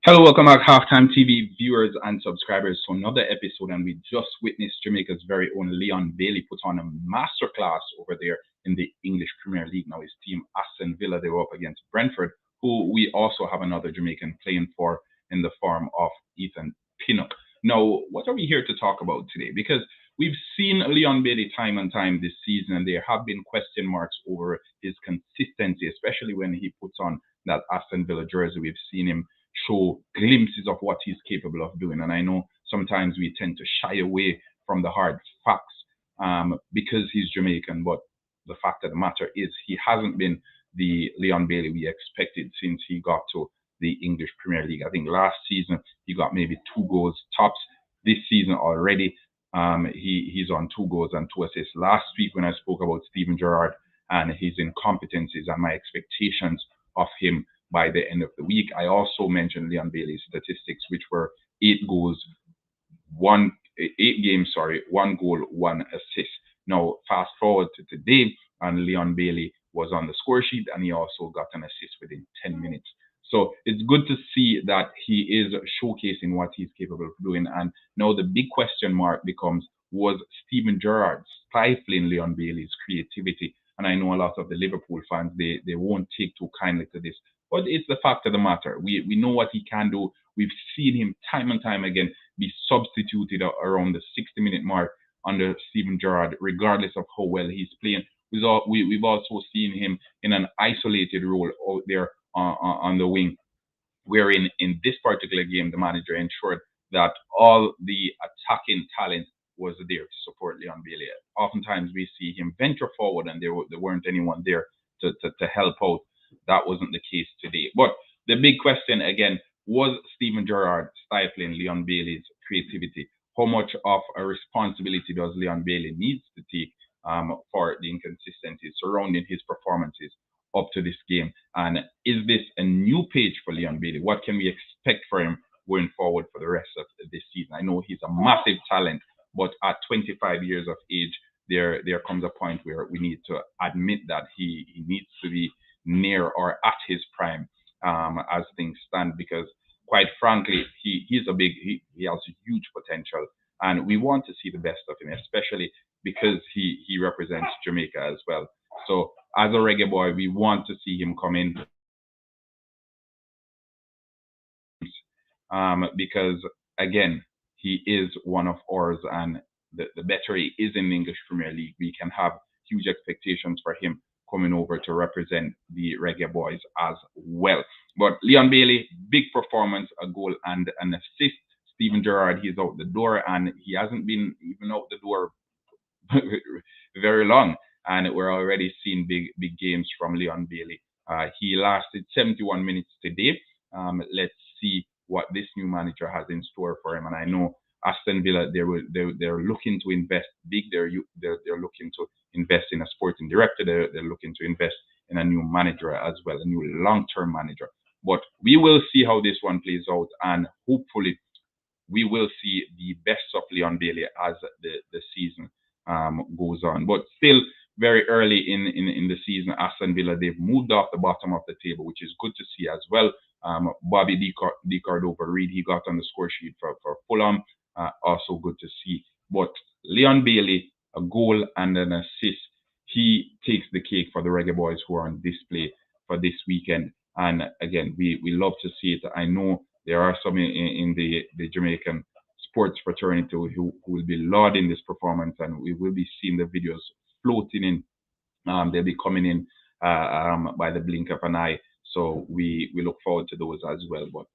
Hello, welcome back, Halftime TV viewers and subscribers, to another episode. And we just witnessed Jamaica's very own Leon Bailey put on a masterclass over there in the English Premier League. Now, his team, Aston Villa, they were up against Brentford, who we also have another Jamaican playing for in the form of Ethan Pinnock. Now, what are we here to talk about today? Because we've seen Leon Bailey time and time this season, and there have been question marks over his consistency, especially when he puts on that Aston Villa jersey. We've seen him show glimpses of what he's capable of doing. And I know sometimes we tend to shy away from the hard facts because he's Jamaican, but the fact of the matter is he hasn't been the Leon Bailey we expected since he got to the English Premier League. I think last season he got maybe 2 goals tops. This season already, he's on 2 goals and 2 assists. Last week when I spoke about Steven Gerrard and his incompetencies and my expectations of him by the end of the week, I also mentioned Leon Bailey's statistics, which were 8 goals, 8 games, 1 goal, 1 assist. Now, fast forward to today, and Leon Bailey was on the score sheet, and he also got an assist within 10 minutes. So it's good to see that he is showcasing what he's capable of doing. And now the big question mark becomes, was Steven Gerrard stifling Leon Bailey's creativity? And I know a lot of the Liverpool fans, they won't take too kindly to this, but it's the fact of the matter. We know what he can do. We've seen him time and time again be substituted around the 60-minute mark under Steven Gerrard, regardless of how well he's playing. We've also seen him in an isolated role out there on the wing, wherein in this particular game, the manager ensured that all the attacking talent was there to support Leon Bailey. Oftentimes we see him venture forward and there weren't anyone there to help out. That wasn't the case today. But the big question again, was Steven Gerrard stifling Leon Bailey's creativity? How much of a responsibility does Leon Bailey needs to take for the inconsistencies surrounding his performances up to this game? And is this a new page for Leon Bailey? What can we expect for him going forward for the rest of this season? I know he's a massive talent, but at 25 years of age, there comes a point where we need to admit that he needs to be near or at his prime as things stand, because quite frankly, he has huge potential, and we want to see the best of him, especially because he represents Jamaica as well. So as a reggae boy, we want to see him come in because again, he is one of ours, and the better he is in the English Premier League, we can have huge expectations for him coming over to represent the Reggae Boys as well. But Leon Bailey, big performance, a goal and an assist. Steven Gerrard, he's out the door, and he hasn't been even out the door very long. And we're already seeing big games from Leon Bailey. He lasted 71 minutes today. Let's see what this new manager has in store for him. And I know Aston Villa, they're looking to invest big. They're looking to invest in a sporting director. They're looking to invest in a new manager as well, a new long-term manager. But we will see how this one plays out, and hopefully we will see the best of Leon Bailey as the season goes on. But still, very early in the season, Aston Villa, they've moved off the bottom of the table, which is good to see as well. Bobby D. Cordova Reed, he got on the score sheet for Fulham. Also good to see. But Leon Bailey, a goal and an assist, he takes the cake for the Reggae Boys who are on display for this weekend. And again, we love to see it. I know there are some in the Jamaican sports fraternity who will be lauding this performance, and we will be seeing the videos floating in. They'll be coming in by the blink of an eye. So we look forward to those as well. But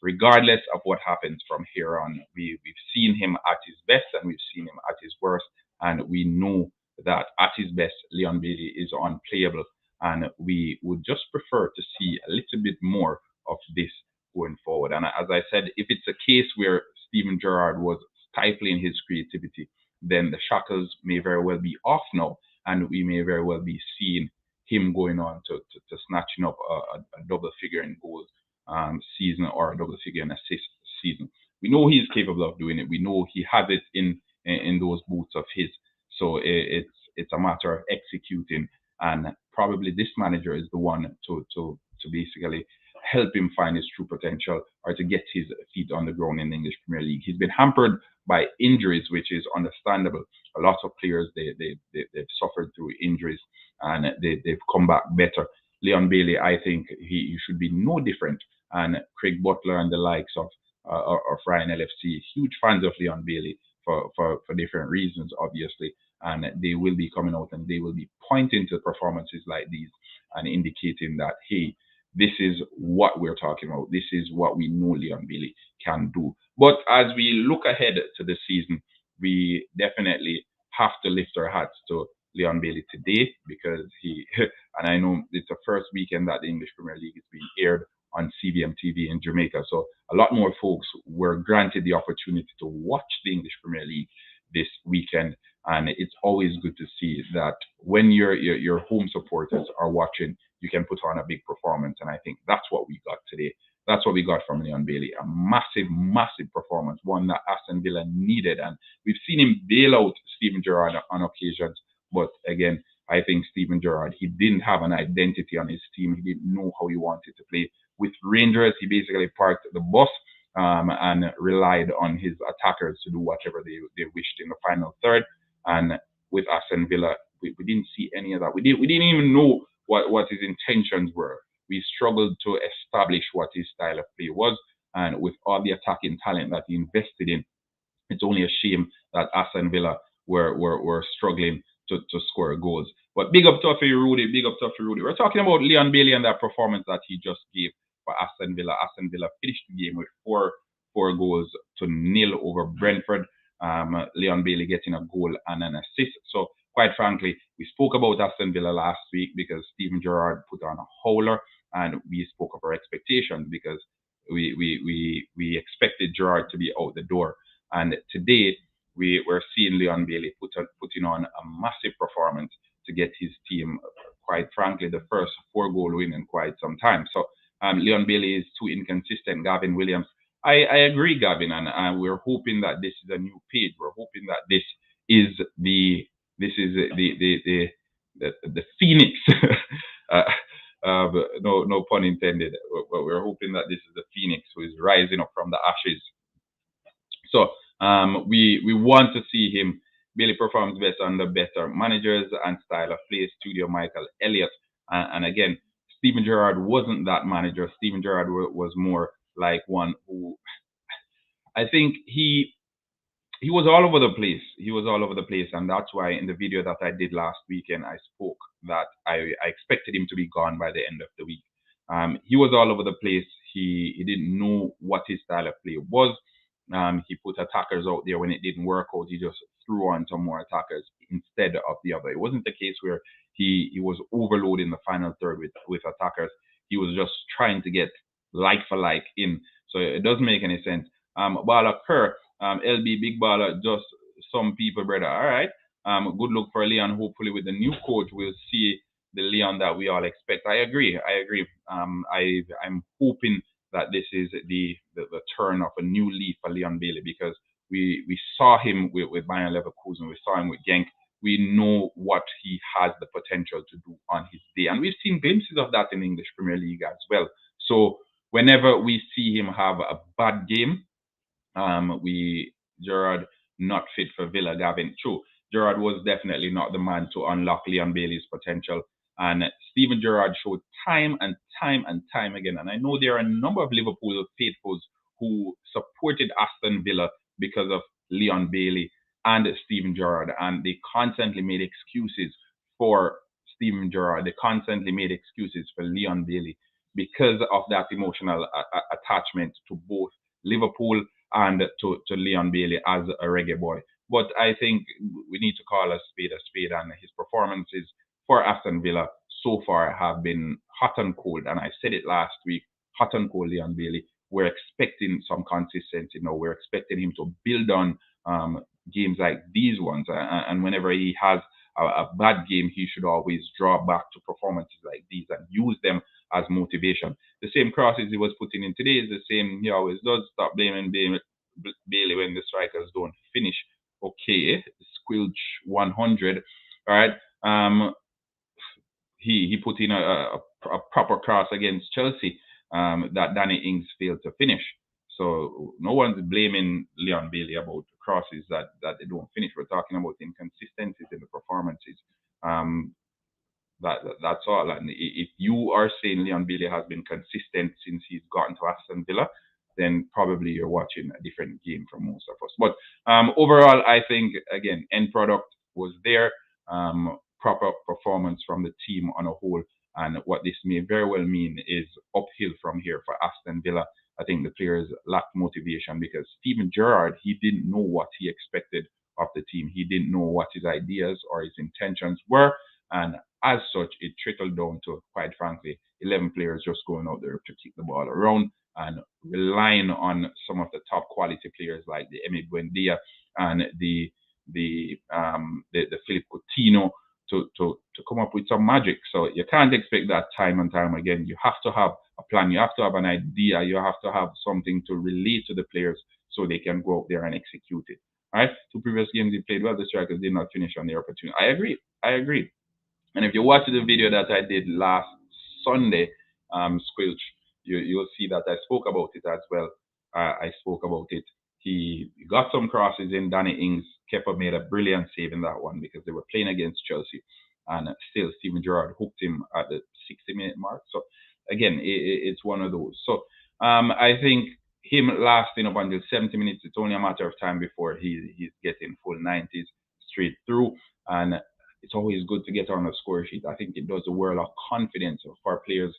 regardless of what happens from here on, we've seen him at his best and we've seen him at his worst. And we know that at his best, Leon Bailey is unplayable. And we would just prefer to see a little bit more of this going forward. And as I said, if it's a case where Steven Gerrard was stifling his creativity, then the shackles may very well be off now, and we may very well be seeing him going on to snatching up a double figure in goals season, or a double figure in assist season. We know he's capable of doing it. We know he has it in those boots of his. So it's a matter of executing, and probably this manager is the one to basically help him find his true potential or to get his feet on the ground in the English Premier League. He's been hampered by injuries, which is understandable. A lot of players they've suffered through injuries and they've come back better. Leon Bailey, I think he should be no different. And Craig Butler and the likes of Ryan LFC, huge fans of Leon Bailey for different reasons, obviously. And they will be coming out and they will be pointing to performances like these and indicating that, hey, this is what we're talking about. This is what we know Leon Bailey can do. But as we look ahead to the season, we definitely have to lift our hats to Leon Bailey today because he, and I know it's the first weekend that the English Premier League is being aired on CBM TV in Jamaica. So a lot more folks were granted the opportunity to watch the English Premier League this weekend. And it's always good to see that when your home supporters are watching, you can put on a big performance. And I think that's what we got today. That's what we got from Leon Bailey. A massive, massive performance, one that Aston Villa needed. And we've seen him bail out Steven Gerrard on occasions. But again, I think Steven Gerrard, he didn't have an identity on his team. He didn't know how he wanted to play. With Rangers, he basically parked the bus and relied on his attackers to do whatever they wished in the final third. And with Aston Villa, we didn't see any of that. We didn't even know what his intentions were. We struggled to establish what his style of play was. And with all the attacking talent that he invested in, it's only a shame that Aston Villa were struggling to score goals. But big up to Rudy, big up to Rudy. We're talking about Leon Bailey and that performance that he just gave for Aston Villa. Aston Villa finished the game with four goals to nil over Brentford. Leon Bailey getting a goal and an assist. So quite frankly, we spoke about Aston Villa last week because Steven Gerrard put on a howler, and we spoke of our expectations because we expected Gerrard to be out the door. And today we're seeing Leon Bailey putting on a massive performance to get his team, quite frankly, the first 4-goal win in quite some time. So Leon Bailey is too inconsistent. Gavin Williams, I agree, Gavin, and we're hoping that this is a new page. We're hoping that this is the phoenix. No pun intended. But we're hoping that this is the phoenix who is rising up from the ashes. So we want to see him. Bailey performs best under better managers and style of play. Studio Michael Elliott, and again, Steven Gerrard wasn't that manager. Steven Gerrard was more like one who, I think he was all over the place. He was all over the place, and that's why in the video that I did last weekend, I spoke that I expected him to be gone by the end of the week. He was all over the place. He didn't know what his style of play was. He put attackers out there when it didn't work out. He just threw on some more attackers instead of the other. It wasn't the case where he was overloading the final third with attackers. He was just trying to get like for like in. So it doesn't make any sense. Baller Kerr, LB Big Baller, just some people, brother. All right. Good luck for Leon. Hopefully with the new coach, we'll see the Leon that we all expect. I agree. I'm hoping that this is the turn of a new leaf for Leon Bailey because we saw him with Bayern Leverkusen. We saw him with Genk. We know what he has the potential to do on his day. And we've seen glimpses of that in the English Premier League as well. So whenever we see him have a bad game, Gerrard not fit for Villa, Gavin. True, Gerrard was definitely not the man to unlock Leon Bailey's potential. And Steven Gerrard showed time and time again. And I know there are a number of Liverpool faithfuls who supported Aston Villa because of Leon Bailey and Steven Gerrard. And they constantly made excuses for Steven Gerrard. They constantly made excuses for Leon Bailey because of that emotional attachment to both Liverpool and to Leon Bailey as a reggae boy. But I think we need to call a spade, and his performances for Aston Villa so far have been hot and cold. And I said it last week, hot and cold Leon Bailey. We're expecting some consistency now. We're expecting him to build on games like these ones. And whenever he has a bad game, he should always draw back to performances like these and use them as motivation. The same crosses he was putting in today is the same he always does. Stop blaming Bailey when the strikers don't finish. Okay, Squilch 100. All right. He put in a proper cross against Chelsea. that Danny Ings failed to finish. So no one's blaming Leon Bailey about crosses that they don't finish. We're talking about inconsistencies in the performances. Um, that's all. And if you are saying Leon Bailey has been consistent since he's gotten to Aston Villa, then probably you're watching a different game from most of us. But overall, I think again, end product was there. Proper performance from the team on a whole, and what this may very well mean is uphill from here for Aston Villa. I think the players lacked motivation because Steven Gerrard, he didn't know what he expected of the team. He didn't know what his ideas or his intentions were, and as such, it trickled down to, quite frankly, 11 players just going out there to kick the ball around and relying on some of the top quality players like the Emi Buendia and the Philip Coutinho to come up with some magic. So you can't expect that time and time again. You have to have a plan. You have to have an idea. You have to have something to relate to the players so they can go out there and execute it. All right. Two previous games they played well. The strikers did not finish on their opportunity. I agree. And if you watch the video that I did last Sunday, Squilch, you'll see that I spoke about it as well. I spoke about it. He got some crosses in. Danny Ings, Kepa made a brilliant save in that one because they were playing against Chelsea. And still, Steven Gerrard hooked him at the 60-minute mark. So, again, it's one of those. So, I think him lasting up until 70 minutes, it's only a matter of time before he's getting full 90s straight through. And it's always good to get on the score sheet. I think it does a world of confidence for players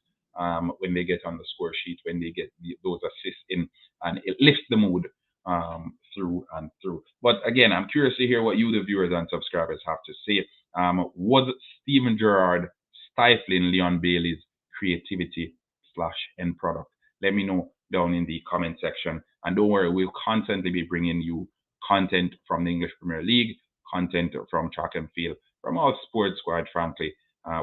when they get on the score sheet, when they get those assists in, and it lifts the mood through and through. But again, I'm curious to hear what you, the viewers and subscribers, have to say. Was Steven Gerrard stifling Leon Bailey's creativity / end product? Let me know down in the comment section. And don't worry, we'll constantly be bringing you content from the English Premier League, content from track and field, from our sports squad, frankly.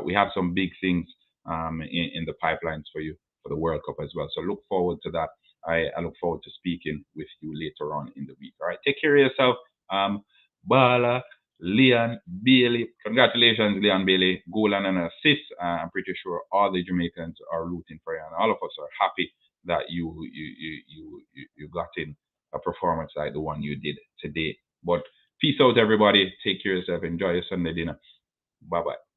We have some big things in the pipelines for you for the World Cup as well. So look forward to that. I look forward to speaking with you later on in the week. All right, take care of yourself. Bala, Leon Bailey. Congratulations, Leon Bailey. Goal and an assist. I'm pretty sure all the Jamaicans are rooting for you, and all of us are happy that you got in a performance like the one you did today. But peace out, everybody. Take care of yourself. Enjoy your Sunday dinner. Bye bye.